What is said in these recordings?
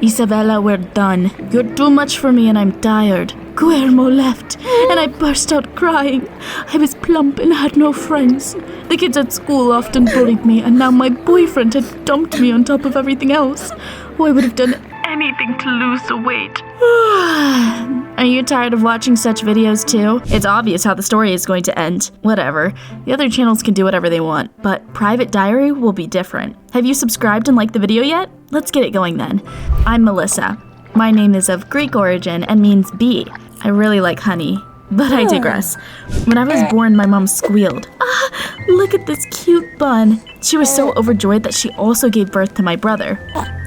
Isabella, we're done. You're too much for me and I'm tired. Guillermo left, and I burst out crying. I was plump and had no friends. The kids at school often bullied me, and now my boyfriend had dumped me on top of everything else. Oh, I would have done anything to lose the weight. Are you tired of watching such videos too? It's obvious how the story is going to end. Whatever. The other channels can do whatever they want, but Private Diary will be different. Have you subscribed and liked the video yet? Let's get it going then. I'm Melissa. My name is of Greek origin and means bee. I really like honey, but I digress. When I was born, my mom squealed. Look at this cute bun. She was so overjoyed that she also gave birth to my brother.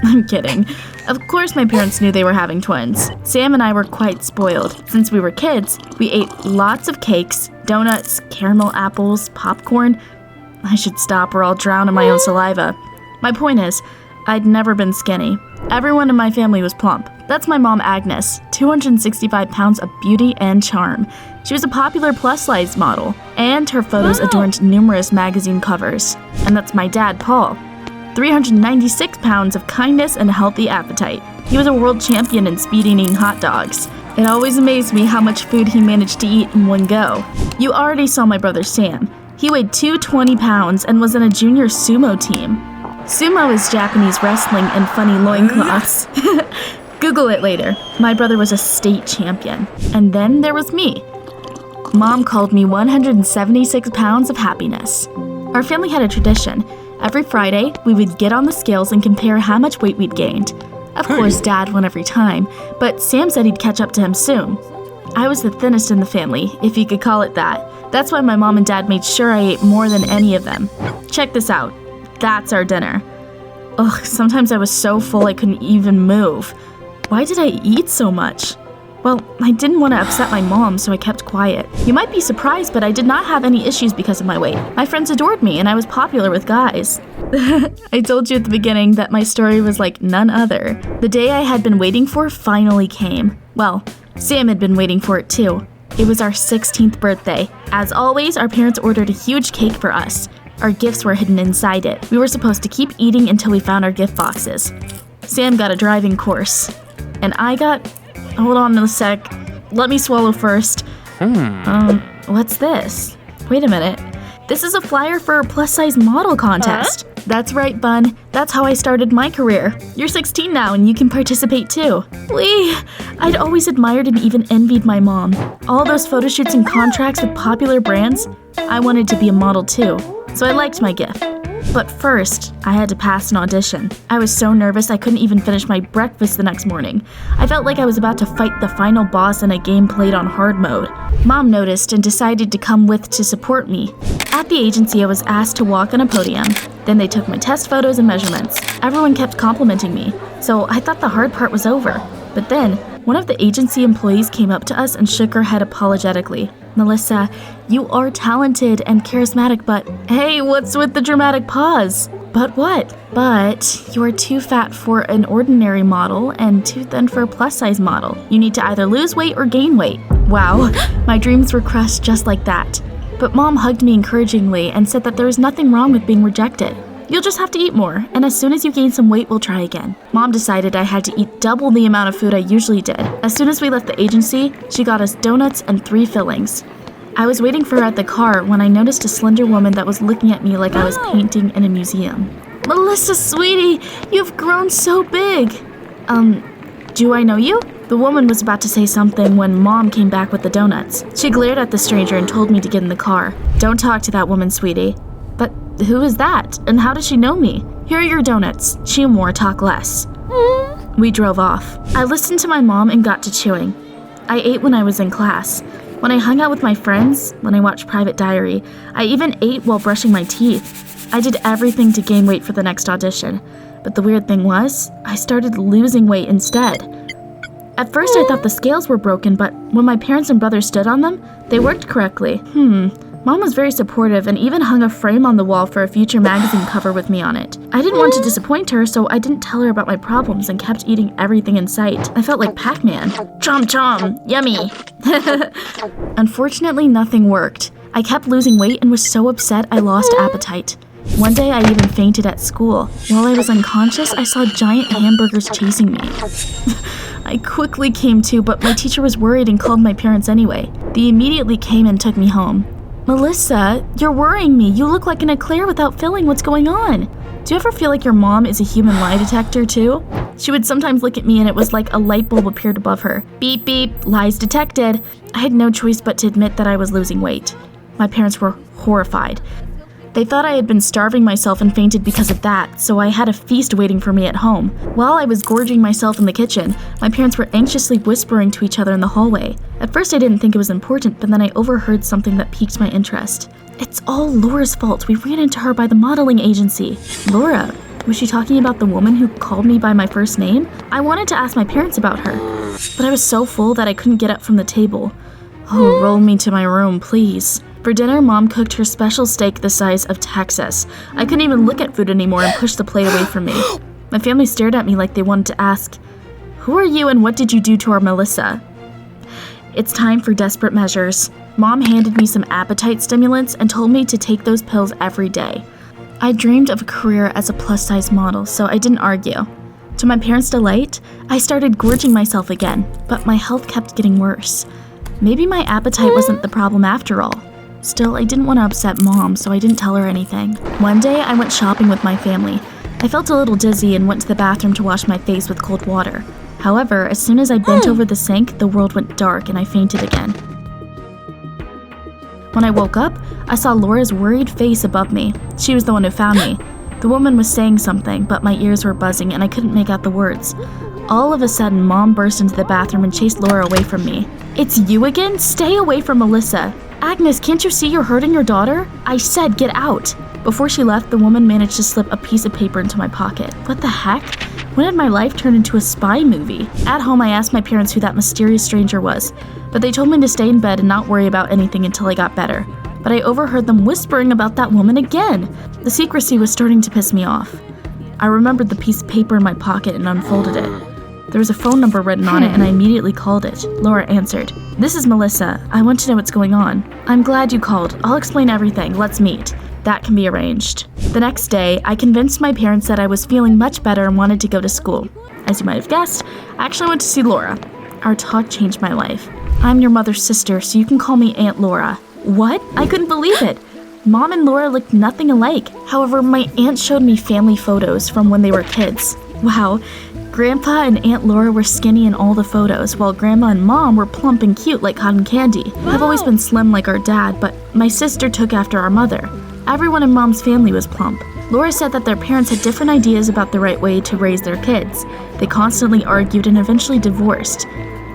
I'm kidding. Of course my parents knew they were having twins. Sam and I were quite spoiled. Since we were kids, we ate lots of cakes, donuts, caramel apples, popcorn. I should stop or I'll drown in my own saliva. My point is, I'd never been skinny. Everyone in my family was plump. That's my mom, Agnes, 265 pounds of beauty and charm. She was a popular plus-size model, and her photos adorned numerous magazine covers. And that's my dad, Paul, 396 pounds of kindness and healthy appetite. He was a world champion in speed-eating hot dogs. It always amazed me how much food he managed to eat in one go. You already saw my brother Sam. He weighed 220 pounds and was in a junior sumo team. Sumo is Japanese wrestling and funny loincloths. Google it later. My brother was a state champion. And then there was me. Mom called me 176 pounds of happiness. Our family had a tradition. Every Friday, we would get on the scales and compare how much weight we'd gained. Of course, Dad won every time, but Sam said he'd catch up to him soon. I was the thinnest in the family, if you could call it that. That's why my mom and dad made sure I ate more than any of them. Check this out. That's our dinner. Ugh, sometimes I was so full I couldn't even move. Why did I eat so much? Well, I didn't want to upset my mom, so I kept quiet. You might be surprised, but I did not have any issues because of my weight. My friends adored me, and I was popular with guys. I told you at the beginning that my story was like none other. The day I had been waiting for finally came. Well, Sam had been waiting for it too. It was our 16th birthday. As always, our parents ordered a huge cake for us. Our gifts were hidden inside it. We were supposed to keep eating until we found our gift boxes. Sam got a driving course. And I got... Hold on a sec. Let me swallow first. What's this? Wait a minute. This is a flyer for a plus-size model contest. That's right, Bun. That's how I started my career. You're 16 now and you can participate too. Whee! I'd always admired and even envied my mom. All those photo shoots and contracts with popular brands, I wanted to be a model too. So I liked my gift. But first, I had to pass an audition. I was so nervous I couldn't even finish my breakfast the next morning. I felt like I was about to fight the final boss in a game played on hard mode. Mom noticed and decided to come with to support me. At the agency, I was asked to walk on a podium. Then they took my test photos and measurements. Everyone kept complimenting me, so I thought the hard part was over. But then, one of the agency employees came up to us and shook her head apologetically. Melissa, you are talented and charismatic, but hey, what's with the dramatic pause? But what? But you are too fat for an ordinary model and too thin for a plus-size model. You need to either lose weight or gain weight. Wow, my dreams were crushed just like that. But Mom hugged me encouragingly and said that there was nothing wrong with being rejected. You'll just have to eat more, and as soon as you gain some weight, we'll try again. Mom decided I had to eat double the amount of food I usually did. As soon as we left the agency, she got us donuts and 3 fillings. I was waiting for her at the car when I noticed a slender woman that was looking at me like I was painting in a museum. Melissa, sweetie, you've grown so big. Do I know you? The woman was about to say something when Mom came back with the donuts. She glared at the stranger and told me to get in the car. Don't talk to that woman, sweetie. But who is that, and how does she know me? Here are your donuts. Chew more, talk less. We drove off. I listened to my mom and got to chewing. I ate when I was in class. When I hung out with my friends, when I watched Private Diary, I even ate while brushing my teeth. I did everything to gain weight for the next audition. But the weird thing was, I started losing weight instead. At first I thought the scales were broken, but when my parents and brother stood on them, they worked correctly. Mom was very supportive and even hung a frame on the wall for a future magazine cover with me on it. I didn't want to disappoint her, so I didn't tell her about my problems and kept eating everything in sight. I felt like Pac-Man. Chom chom, yummy. Unfortunately, nothing worked. I kept losing weight and was so upset I lost appetite. One day I even fainted at school. While I was unconscious, I saw giant hamburgers chasing me. I quickly came to, but my teacher was worried and called my parents anyway. They immediately came and took me home. Melissa, you're worrying me. You look like an eclair without filling. What's going on? Do you ever feel like your mom is a human lie detector too? She would sometimes look at me and it was like a light bulb appeared above her. Beep beep, lies detected. I had no choice but to admit that I was losing weight. My parents were horrified. They thought I had been starving myself and fainted because of that, so I had a feast waiting for me at home. While I was gorging myself in the kitchen, my parents were anxiously whispering to each other in the hallway. At first I didn't think it was important, but then I overheard something that piqued my interest. It's all Laura's fault. We ran into her by the modeling agency. Laura? Was she talking about the woman who called me by my first name? I wanted to ask my parents about her, but I was so full that I couldn't get up from the table. Oh, roll me to my room, please. For dinner, Mom cooked her special steak the size of Texas. I couldn't even look at food anymore and pushed the plate away from me. My family stared at me like they wanted to ask, "Who are you and what did you do to our Melissa?" It's time for desperate measures. Mom handed me some appetite stimulants and told me to take those pills every day. I dreamed of a career as a plus-size model, so I didn't argue. To my parents' delight, I started gorging myself again, but my health kept getting worse. Maybe my appetite wasn't the problem after all. Still, I didn't want to upset Mom, so I didn't tell her anything. One day, I went shopping with my family. I felt a little dizzy and went to the bathroom to wash my face with cold water. However, as soon as I bent over the sink, the world went dark and I fainted again. When I woke up, I saw Laura's worried face above me. She was the one who found me. The woman was saying something, but my ears were buzzing and I couldn't make out the words. All of a sudden, Mom burst into the bathroom and chased Laura away from me. "It's you again? Stay away from Melissa. Agnes, can't you see you're hurting your daughter? I said get out." Before she left, the woman managed to slip a piece of paper into my pocket. What the heck? When did my life turn into a spy movie? At home, I asked my parents who that mysterious stranger was, but they told me to stay in bed and not worry about anything until I got better. But I overheard them whispering about that woman again. The secrecy was starting to piss me off. I remembered the piece of paper in my pocket and unfolded it. There was a phone number written on it and I immediately called it. Laura answered. "This is Melissa. I want to know what's going on." "I'm glad you called. I'll explain everything. Let's meet." That can be arranged. The next day, I convinced my parents that I was feeling much better and wanted to go to school. As you might have guessed, I actually went to see Laura. Our talk changed my life. "I'm your mother's sister, so you can call me Aunt Laura." What? I couldn't believe it. Mom and Laura looked nothing alike. However, my aunt showed me family photos from when they were kids. Wow. Grandpa and Aunt Laura were skinny in all the photos, while Grandma and Mom were plump and cute like cotton candy. I've always been slim like our dad, but my sister took after our mother. Everyone in Mom's family was plump. Laura said that their parents had different ideas about the right way to raise their kids. They constantly argued and eventually divorced.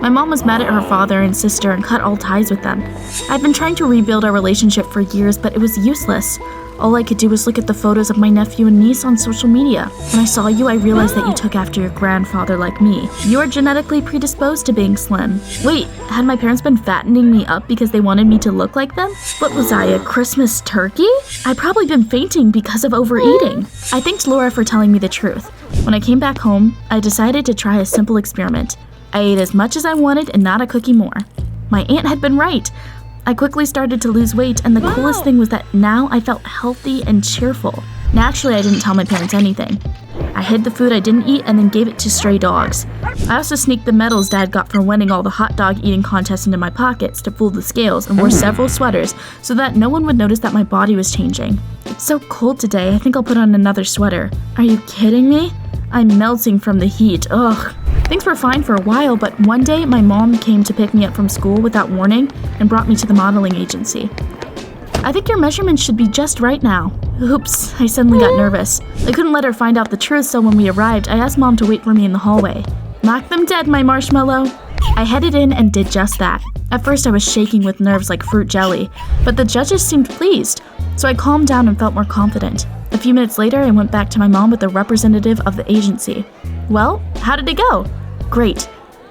My mom was mad at her father and sister and cut all ties with them. I'd been trying to rebuild our relationship for years, but it was useless. All I could do was look at the photos of my nephew and niece on social media. When I saw you, I realized that you took after your grandfather like me. You are genetically predisposed to being slim. Wait, had my parents been fattening me up because they wanted me to look like them? What was I, a Christmas turkey? I'd probably been fainting because of overeating. I thanked Laura for telling me the truth. When I came back home, I decided to try a simple experiment. I ate as much as I wanted and not a cookie more. My aunt had been right. I quickly started to lose weight, and the coolest thing was that now I felt healthy and cheerful. Naturally, I didn't tell my parents anything. I hid the food I didn't eat and then gave it to stray dogs. I also sneaked the medals Dad got for winning all the hot dog eating contests into my pockets to fool the scales and wore several sweaters so that no one would notice that my body was changing. It's so cold today, I think I'll put on another sweater. Are you kidding me? I'm melting from the heat, ugh. Things were fine for a while, but one day my mom came to pick me up from school without warning and brought me to the modeling agency. "I think your measurements should be just right now." Oops, I suddenly got nervous. I couldn't let her find out the truth, so when we arrived, I asked Mom to wait for me in the hallway. "Knock them dead, my marshmallow." I headed in and did just that. At first I was shaking with nerves like fruit jelly, but the judges seemed pleased, so I calmed down and felt more confident. A few minutes later, I went back to my mom with a representative of the agency. "Well, how did it go?" "Great.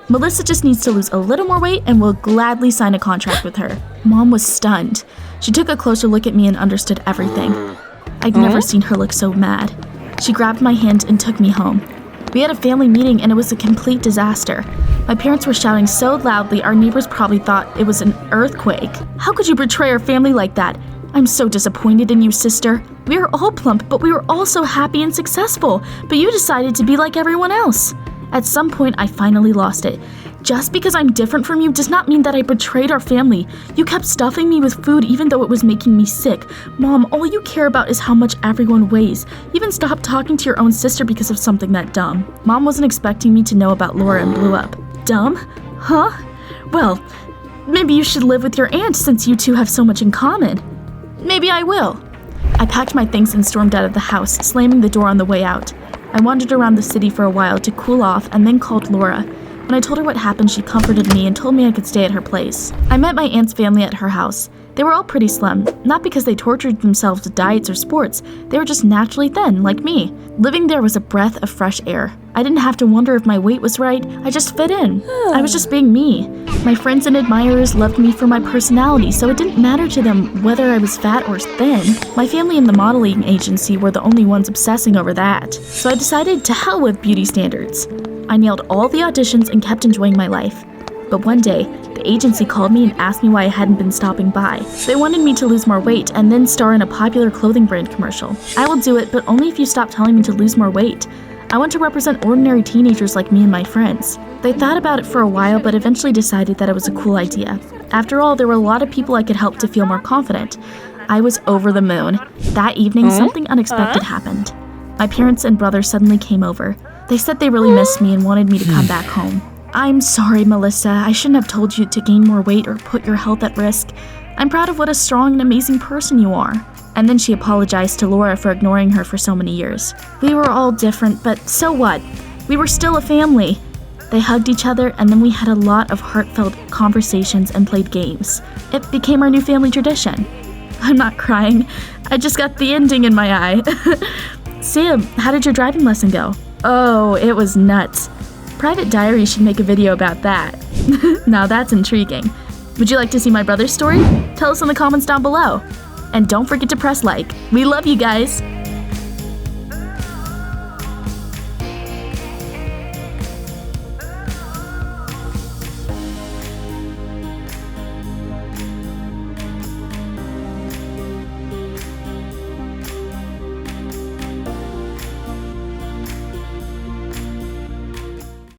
Melissa just needs to lose a little more weight and we'll gladly sign a contract with her." Mom was stunned. She took a closer look at me and understood everything. I'd never seen her look so mad. She grabbed my hand and took me home. We had a family meeting and it was a complete disaster. My parents were shouting so loudly our neighbors probably thought it was an earthquake. "How could you betray our family like that? I'm so disappointed in you, sister. We are all plump, but we were all so happy and successful. But you decided to be like everyone else. At some point, I finally lost it. Just because I'm different from you does not mean that I betrayed our family. You kept stuffing me with food even though it was making me sick. Mom, all you care about is how much everyone weighs. You even stopped talking to your own sister because of something that dumb. Mom wasn't expecting me to know about Laura and blew up. Dumb? Huh? Well, maybe you should live with your aunt since you two have so much in common. Maybe I will. I packed my things and stormed out of the house, slamming the door on the way out. I wandered around the city for a while to cool off and then called Laura. When I told her what happened, she comforted me and told me I could stay at her place. I met my aunt's family at her house. They were all pretty slim, not because they tortured themselves with diets or sports. They were just naturally thin, like me. Living there was a breath of fresh air. I didn't have to wonder if my weight was right. I just fit in. I was just being me. My friends and admirers loved me for my personality, so it didn't matter to them whether I was fat or thin. My family and the modeling agency were the only ones obsessing over that. So I decided to hell with beauty standards. I nailed all the auditions and kept enjoying my life. But one day, the agency called me and asked me why I hadn't been stopping by. They wanted me to lose more weight and then star in a popular clothing brand commercial. I will do it, but only if you stop telling me to lose more weight. I want to represent ordinary teenagers like me and my friends. They thought about it for a while, but eventually decided that it was a cool idea. After all, there were a lot of people I could help to feel more confident. I was over the moon. That evening, something unexpected happened. My parents and brother suddenly came over. They said they really missed me and wanted me to come back home. I'm sorry, Melissa. I shouldn't have told you to gain more weight or put your health at risk. I'm proud of what a strong and amazing person you are. And then she apologized to Laura for ignoring her for so many years. We were all different, but so what? We were still a family. They hugged each other, and then we had a lot of heartfelt conversations and played games. It became our new family tradition. I'm not crying. I just got the ending in my eye. Sam, how did your driving lesson go? Oh, it was nuts. Private Diary should make a video about that. Now that's intriguing. Would you like to see my brother's story? Tell us in the comments down below. And don't forget to press like. We love you guys!